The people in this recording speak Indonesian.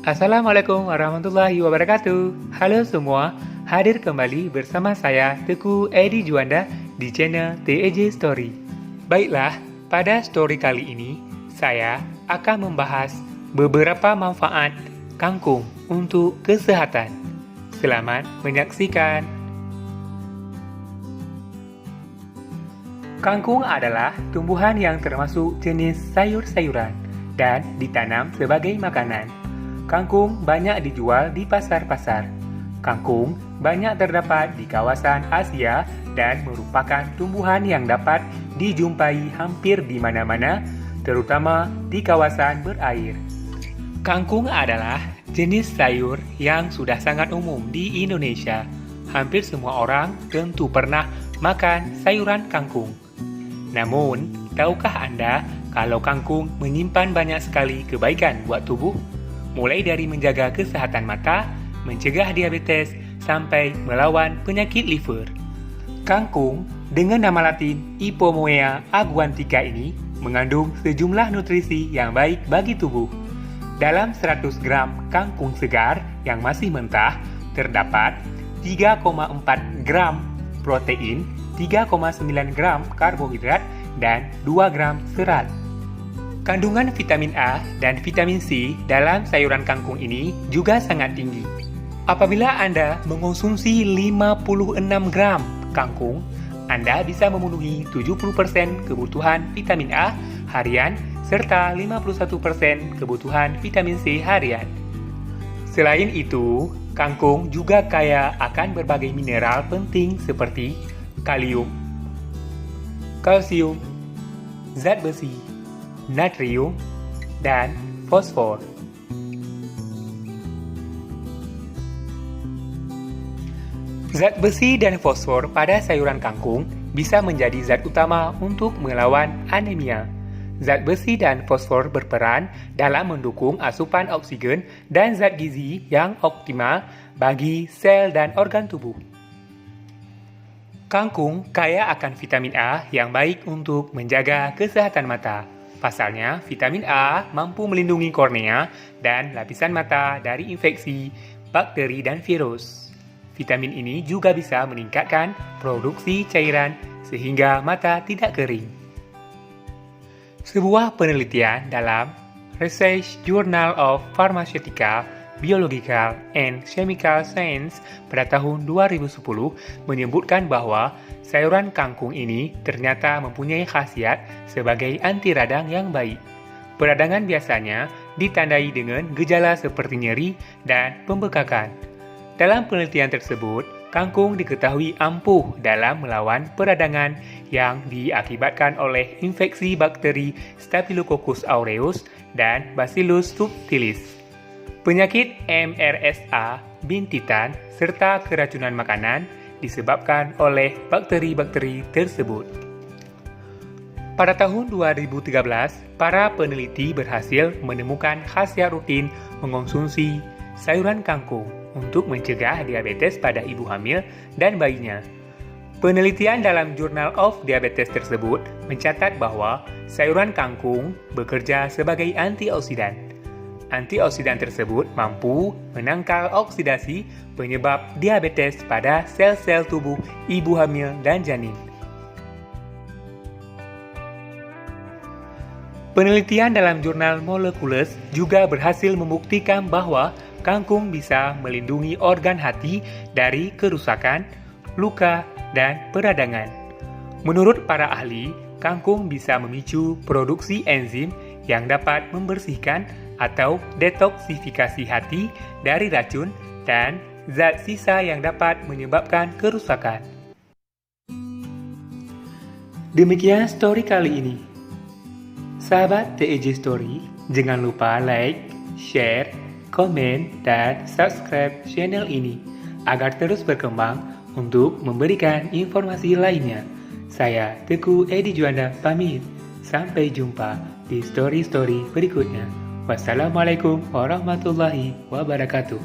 Assalamualaikum warahmatullahi wabarakatuh. Halo semua, hadir kembali bersama saya Teguh Edi Juanda di channel TEJ Story. Baiklah, pada story kali ini saya akan membahas beberapa manfaat kangkung untuk kesehatan. Selamat menyaksikan. Kangkung adalah tumbuhan yang termasuk jenis sayur-sayuran dan ditanam sebagai makanan. Kangkung banyak dijual di pasar-pasar. Kangkung banyak terdapat di kawasan Asia dan merupakan tumbuhan yang dapat dijumpai hampir di mana-mana, terutama di kawasan berair. Kangkung adalah jenis sayur yang sudah sangat umum di Indonesia. Hampir semua orang tentu pernah makan sayuran kangkung. Namun, tahukah Anda kalau kangkung menyimpan banyak sekali kebaikan buat tubuh? Mulai dari menjaga kesehatan mata, mencegah diabetes, sampai melawan penyakit liver. Kangkung dengan nama latin Ipomoea aguantica ini mengandung sejumlah nutrisi yang baik bagi tubuh. Dalam 100 gram kangkung segar yang masih mentah, terdapat 3,4 gram protein, 3,9 gram karbohidrat, dan 2 gram serat. Kandungan vitamin A dan vitamin C dalam sayuran kangkung ini juga sangat tinggi. Apabila Anda mengonsumsi 56 gram kangkung, Anda bisa memenuhi 70% kebutuhan vitamin A harian serta 51% kebutuhan vitamin C harian. Selain itu, kangkung juga kaya akan berbagai mineral penting seperti kalium, kalsium, zat besi, natrium, dan fosfor. Zat besi dan fosfor pada sayuran kangkung bisa menjadi zat utama untuk melawan anemia. Zat besi dan fosfor berperan dalam mendukung asupan oksigen dan zat gizi yang optimal bagi sel dan organ tubuh. Kangkung kaya akan vitamin A yang baik untuk menjaga kesehatan mata. Pasalnya, vitamin A mampu melindungi kornea dan lapisan mata dari infeksi, bakteri, dan virus. Vitamin ini juga bisa meningkatkan produksi cairan sehingga mata tidak kering. Sebuah penelitian dalam Research Journal of Pharmaceutical, Biological, and Chemical Science pada tahun 2010 menyebutkan bahwa sayuran kangkung ini ternyata mempunyai khasiat sebagai anti radang yang baik. Peradangan biasanya ditandai dengan gejala seperti nyeri dan pembekakan. Dalam penelitian tersebut, kangkung diketahui ampuh dalam melawan peradangan yang diakibatkan oleh infeksi bakteri Staphylococcus aureus dan Bacillus subtilis, penyakit MRSA, bintitan, serta keracunan makanan disebabkan oleh bakteri-bakteri tersebut. Pada tahun 2013, para peneliti berhasil menemukan khasiat rutin mengonsumsi sayuran kangkung untuk mencegah diabetes pada ibu hamil dan bayinya. Penelitian dalam Journal of Diabetes tersebut mencatat bahwa sayuran kangkung bekerja sebagai antioksidan. Antioksidan tersebut mampu menangkal oksidasi penyebab diabetes pada sel-sel tubuh ibu hamil dan janin. Penelitian dalam jurnal Molecules juga berhasil membuktikan bahwa kangkung bisa melindungi organ hati dari kerusakan, luka, dan peradangan. Menurut para ahli, kangkung bisa memicu produksi enzim yang dapat membersihkan atau detoksifikasi hati dari racun dan zat sisa yang dapat menyebabkan kerusakan. Demikian story kali ini. Sahabat TEJ Story, jangan lupa like, share, komen, dan subscribe channel ini agar terus berkembang untuk memberikan informasi lainnya. Saya Teguh Edi Juanda pamit. Sampai jumpa di story-story berikutnya. Wassalamualaikum warahmatullahi wabarakatuh.